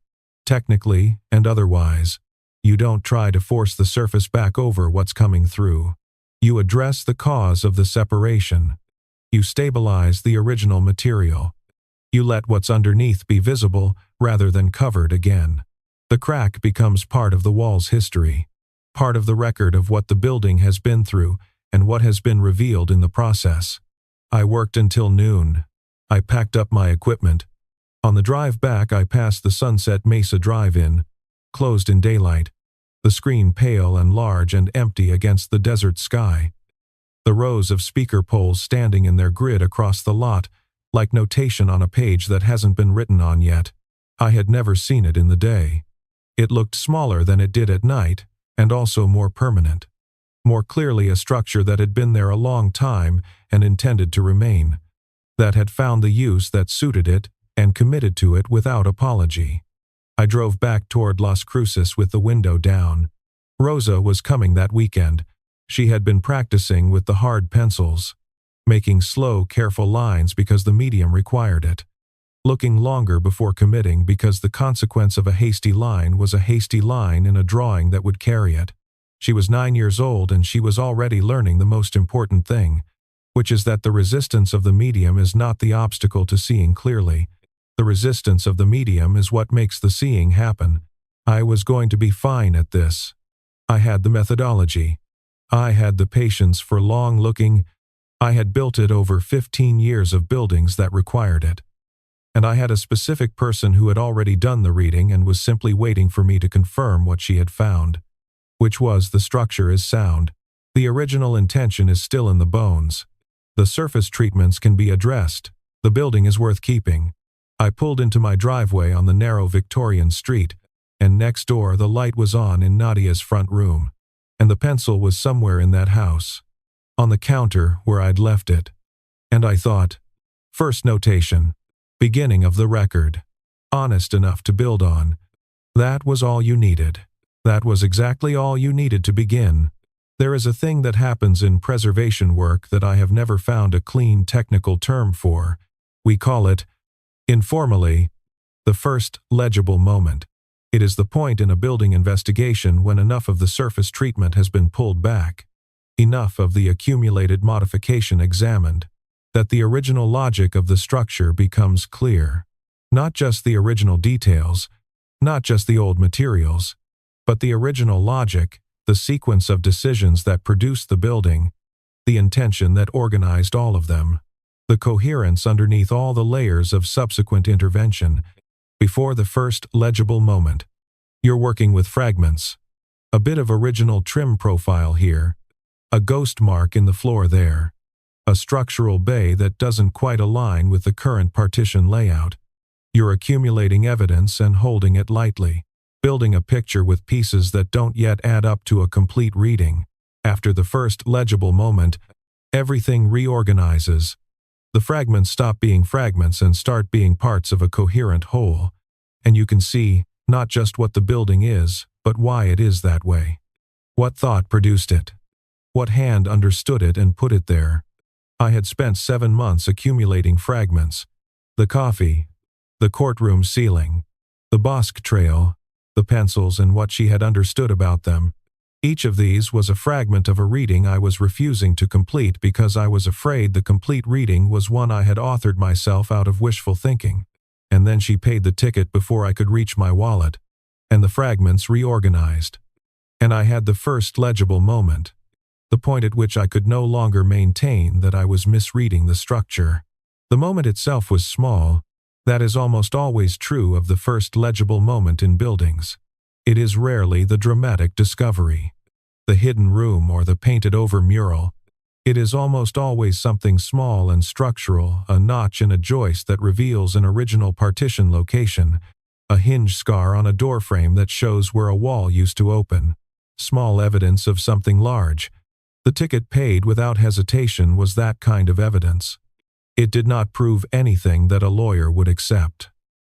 technically and otherwise. You don't try to force the surface back over what's coming through. You address the cause of the separation. You stabilize the original material. You let what's underneath be visible rather than covered again. The crack becomes part of the wall's history, part of the record of what the building has been through and what has been revealed in the process. I worked until noon. I packed up my equipment. On the drive back, I passed the Sunset Mesa Drive-In, closed in daylight, the screen pale and large and empty against the desert sky. The rows of speaker poles standing in their grid across the lot, like notation on a page that hasn't been written on yet. I had never seen it in the day. It looked smaller than it did at night, and also more permanent. More clearly a structure that had been there a long time and intended to remain, that had found the use that suited it and committed to it without apology. I drove back toward Las Cruces with the window down. Rosa was coming that weekend. She had been practicing with the hard pencils, making slow, careful lines because the medium required it, looking longer before committing because the consequence of a hasty line was a hasty line in a drawing that would carry it. She was 9 years old and she was already learning the most important thing, which is that the resistance of the medium is not the obstacle to seeing clearly. The resistance of the medium is what makes the seeing happen. I was going to be fine at this. I had the methodology. I had the patience for long looking. I had built it over 15 years of buildings that required it. And I had a specific person who had already done the reading and was simply waiting for me to confirm what she had found, which was the structure is sound. The original intention is still in the bones. The surface treatments can be addressed. The building is worth keeping. I pulled into my driveway on the narrow Victorian street, and next door the light was on in Nadia's front room, and the pencil was somewhere in that house, on the counter where I'd left it. And I thought, first notation, beginning of the record, honest enough to build on. That was all you needed. That was exactly all you needed to begin. There is a thing that happens in preservation work that I have never found a clean technical term for. We call it, informally, the first legible moment. It is the point in a building investigation when enough of the surface treatment has been pulled back, enough of the accumulated modification examined, that the original logic of the structure becomes clear. Not just the original details, not just the old materials, but the original logic, the sequence of decisions that produced the building, the intention that organized all of them, the coherence underneath all the layers of subsequent intervention. Before the first legible moment, you're working with fragments. A bit of original trim profile here, a ghost mark in the floor there, a structural bay that doesn't quite align with the current partition layout. You're accumulating evidence and holding it lightly, building a picture with pieces that don't yet add up to a complete reading. After the first legible moment, everything reorganizes. The fragments stop being fragments and start being parts of a coherent whole, and you can see not just what the building is, but why it is that way. What thought produced it? What hand understood it and put it there? I had spent 7 months accumulating fragments. The coffee, the courtroom ceiling, the Bosque trail, the pencils and what she had understood about them. Each of these was a fragment of a reading I was refusing to complete because I was afraid the complete reading was one I had authored myself out of wishful thinking. And then she paid the ticket before I could reach my wallet, and the fragments reorganized. And I had the first legible moment, the point at which I could no longer maintain that I was misreading the structure. The moment itself was small. That is almost always true of the first legible moment in buildings. It is rarely the dramatic discovery, the hidden room or the painted-over mural. It is almost always something small and structural, a notch in a joist that reveals an original partition location, a hinge scar on a doorframe that shows where a wall used to open, small evidence of something large. The ticket paid without hesitation was that kind of evidence. It did not prove anything that a lawyer would accept.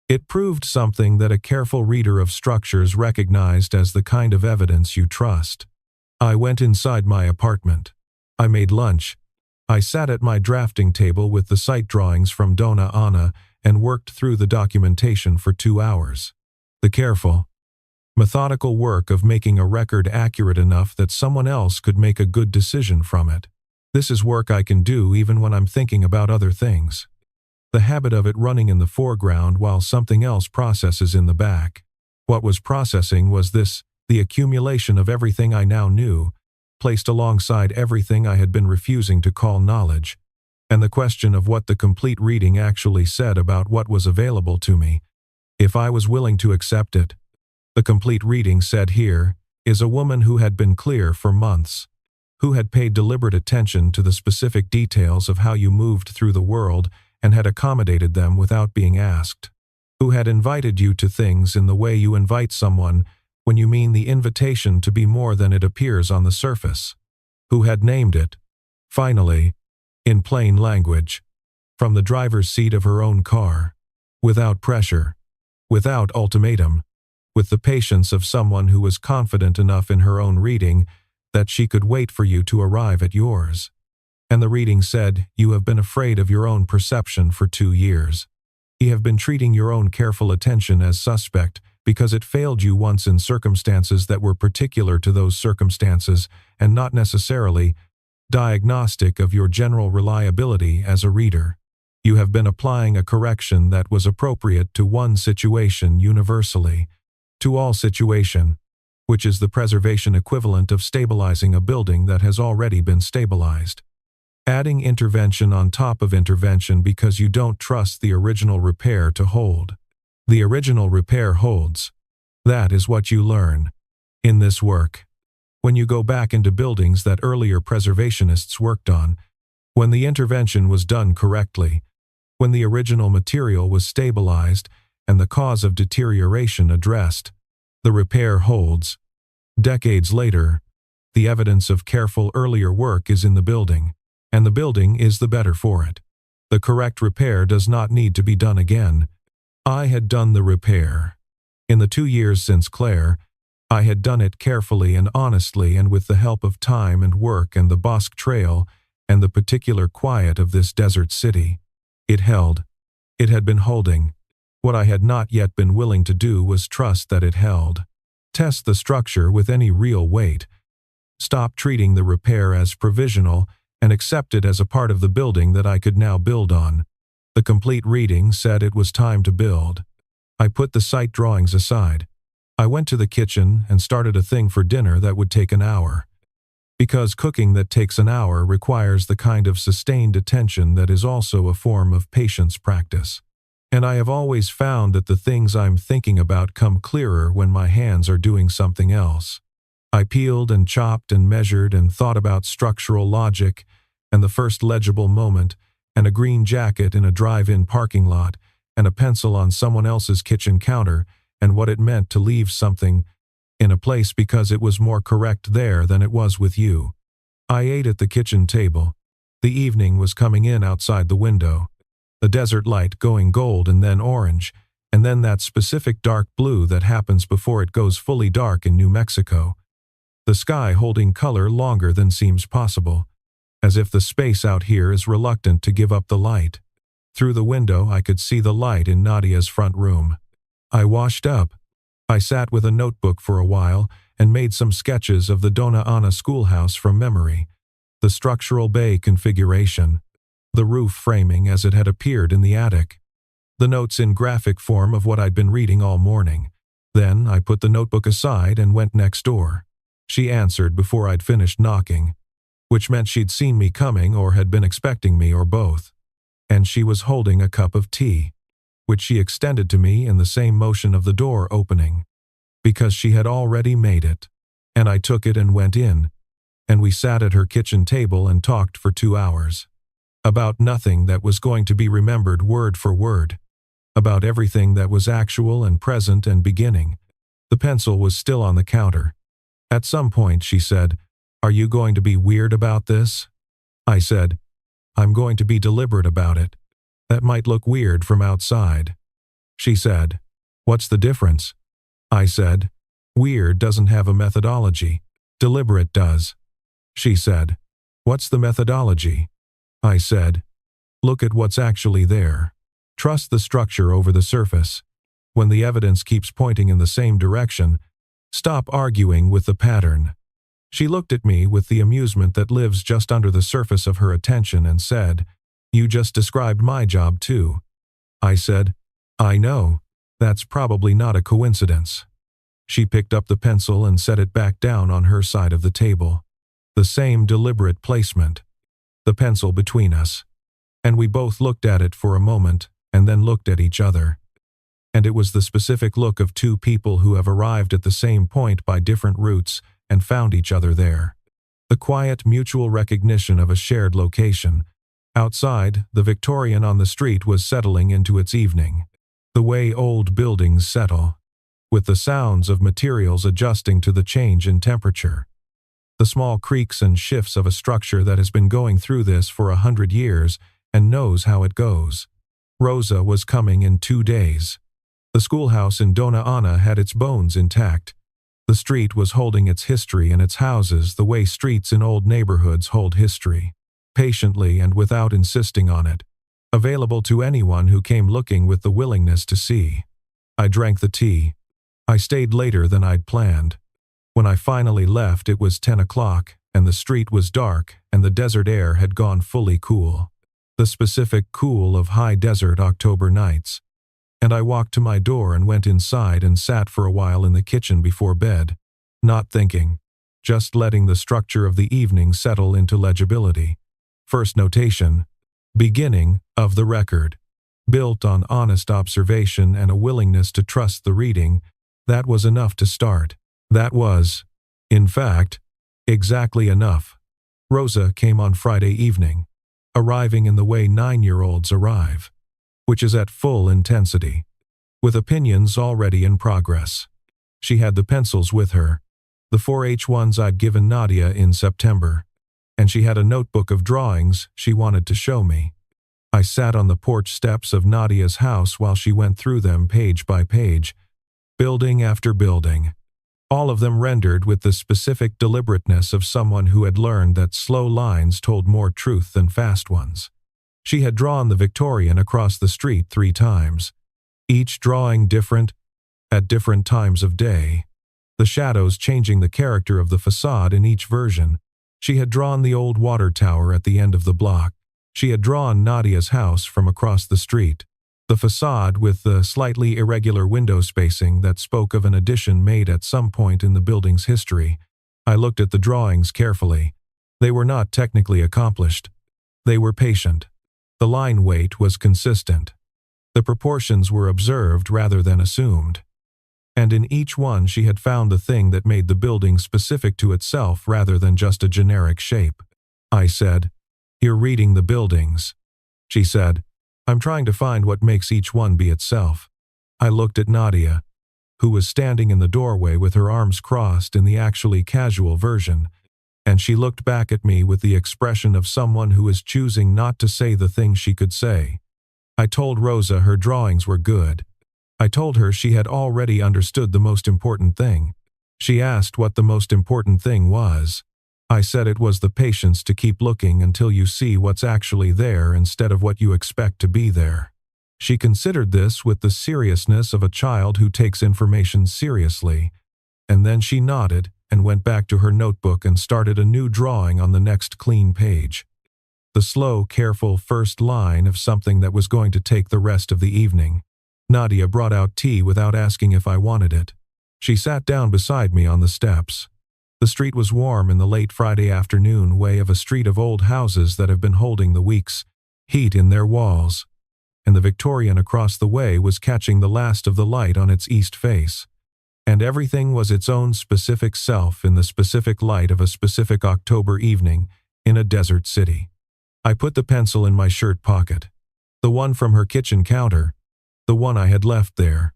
It proved something that a careful reader of structures recognized as the kind of evidence you trust. I went inside my apartment. I made lunch. I sat at my drafting table with the site drawings from Donna Anna and worked through the documentation for 2 hours. The careful, methodical work of making a record accurate enough that someone else could make a good decision from it. This is work I can do even when I'm thinking about other things. The habit of it running in the foreground while something else processes in the back. What was processing was this, the accumulation of everything I now knew, placed alongside everything I had been refusing to call knowledge, and the question of what the complete reading actually said about what was available to me, if I was willing to accept it. The complete reading said here, is a woman who had been clear for months, who had paid deliberate attention to the specific details of how you moved through the world and had accommodated them without being asked, who had invited you to things in the way you invite someone when you mean the invitation to be more than it appears on the surface, who had named it, finally, in plain language, from the driver's seat of her own car, without pressure, without ultimatum, with the patience of someone who was confident enough in her own reading that she could wait for you to arrive at yours. And the reading said, you have been afraid of your own perception for 2 years. You have been treating your own careful attention as suspect because it failed you once in circumstances that were particular to those circumstances and not necessarily diagnostic of your general reliability as a reader. You have been applying a correction that was appropriate to one situation universally, to all situation, which is the preservation equivalent of stabilizing a building that has already been stabilized. Adding intervention on top of intervention because you don't trust the original repair to hold. The original repair holds. That is what you learn in this work. When you go back into buildings that earlier preservationists worked on, when the intervention was done correctly, when the original material was stabilized and the cause of deterioration addressed, the repair holds. Decades later, the evidence of careful earlier work is in the building, and the building is the better for it. The correct repair does not need to be done again. I had done the repair. In the 2 years since Claire, I had done it carefully and honestly and with the help of time and work and the Bosque Trail and the particular quiet of this desert city. It held. It had been holding. What I had not yet been willing to do was trust that it held. Test the structure with any real weight. Stop treating the repair as provisional and accept it as a part of the building that I could now build on. The complete reading said it was time to build. I put the site drawings aside. I went to the kitchen and started a thing for dinner that would take an hour. Because cooking that takes an hour requires the kind of sustained attention that is also a form of patience practice. And I have always found that the things I'm thinking about come clearer when my hands are doing something else. I peeled and chopped and measured and thought about structural logic and the first legible moment and a green jacket in a drive-in parking lot and a pencil on someone else's kitchen counter and what it meant to leave something in a place because it was more correct there than it was with you. I ate at the kitchen table. The evening was coming in outside the window. The desert light going gold and then orange, and then that specific dark blue that happens before it goes fully dark in New Mexico. The sky holding color longer than seems possible, as if the space out here is reluctant to give up the light. Through the window I could see the light in Nadia's front room. I washed up. I sat with a notebook for a while and made some sketches of the Dona Ana schoolhouse from memory, the structural bay configuration, the roof framing as it had appeared in the attic, the notes in graphic form of what I'd been reading all morning. Then I put the notebook aside and went next door. She answered before I'd finished knocking, which meant she'd seen me coming or had been expecting me or both. And she was holding a cup of tea, which she extended to me in the same motion of the door opening, because she had already made it. And I took it and went in, and we sat at her kitchen table and talked for 2 hours. About nothing that was going to be remembered word for word. About everything that was actual and present and beginning. The pencil was still on the counter. At some point she said, "Are you going to be weird about this?" I said, "I'm going to be deliberate about it. That might look weird from outside." She said, "What's the difference?" I said, "Weird doesn't have a methodology. Deliberate does." She said, "What's the methodology?" I said, "Look at what's actually there. Trust the structure over the surface. When the evidence keeps pointing in the same direction, stop arguing with the pattern." She looked at me with the amusement that lives just under the surface of her attention and said, "You just described my job too." I said, "I know. That's probably not a coincidence." She picked up the pencil and set it back down on her side of the table. The same deliberate placement. The pencil between us. And we both looked at it for a moment and then looked at each other. And it was the specific look of two people who have arrived at the same point by different routes and found each other there. The quiet mutual recognition of a shared location. Outside, the Victorian on the street was settling into its evening. The way old buildings settle, with the sounds of materials adjusting to the change in temperature. The small creaks and shifts of a structure that has been going through this for 100 years and knows how it goes. Rosa was coming in 2 days. The schoolhouse in Dona Ana had its bones intact. The street was holding its history and its houses the way streets in old neighborhoods hold history, patiently and without insisting on it, available to anyone who came looking with the willingness to see. I drank the tea. I stayed later than I'd planned. When I finally left, it was 10 o'clock, and the street was dark, and the desert air had gone fully cool. The specific cool of high desert October nights. And I walked to my door and went inside and sat for a while in the kitchen before bed, not thinking, just letting the structure of the evening settle into legibility. First notation, beginning of the record. Built on honest observation and a willingness to trust the reading, that was enough to start. That was, in fact, exactly enough. Rosa came on Friday evening, arriving in the way 9-year-olds arrive, which is at full intensity, with opinions already in progress. She had the pencils with her, the 4-H ones I'd given Nadia in September, and she had a notebook of drawings she wanted to show me. I sat on the porch steps of Nadia's house while she went through them page by page, building after building. all of them rendered with the specific deliberateness of someone who had learned that slow lines told more truth than fast ones. She had drawn the Victorian across the street 3 times, each drawing different at different times of day, the shadows changing the character of the facade in each version. She had drawn the old water tower at the end of the block. She had drawn Nadia's house from across the street, the facade with the slightly irregular window spacing that spoke of an addition made at some point in the building's history. I looked at the drawings carefully. They were not technically accomplished. They were patient. The line weight was consistent. The proportions were observed rather than assumed. And in each one she had found the thing that made the building specific to itself rather than just a generic shape. I said, "You're reading the buildings." She said, "I'm trying to find what makes each one be itself." I looked at Nadia, who was standing in the doorway with her arms crossed in the actually casual version, and she looked back at me with the expression of someone who is choosing not to say the thing she could say. I told Rosa her drawings were good. I told her she had already understood the most important thing. She asked what the most important thing was. I said it was the patience to keep looking until you see what's actually there instead of what you expect to be there. She considered this with the seriousness of a child who takes information seriously, and then she nodded and went back to her notebook and started a new drawing on the next clean page. The slow, careful first line of something that was going to take the rest of the evening. Nadia brought out tea without asking if I wanted it. She sat down beside me on the steps. The street was warm in the late Friday afternoon way of a street of old houses that have been holding the week's heat in their walls, and the Victorian across the way was catching the last of the light on its east face, and everything was its own specific self in the specific light of a specific October evening in a desert city. I put the pencil in my shirt pocket, the one from her kitchen counter, the one I had left there,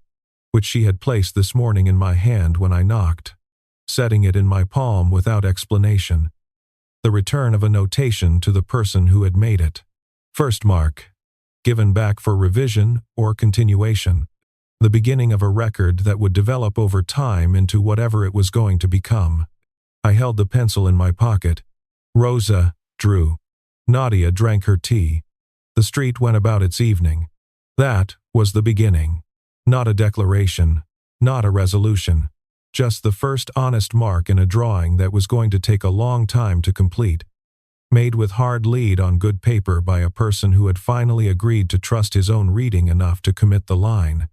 which she had placed this morning in my hand when I knocked, setting it in my palm without explanation. The return of a notation to the person who had made it. First mark, given back for revision or continuation. The beginning of a record that would develop over time into whatever it was going to become. I held the pencil in my pocket. Rosa drew. Nadia drank her tea. The street went about its evening. That was the beginning. Not a declaration, not a resolution. Just the first honest mark in a drawing that was going to take a long time to complete. Made with hard lead on good paper by a person who had finally agreed to trust his own reading enough to commit the line.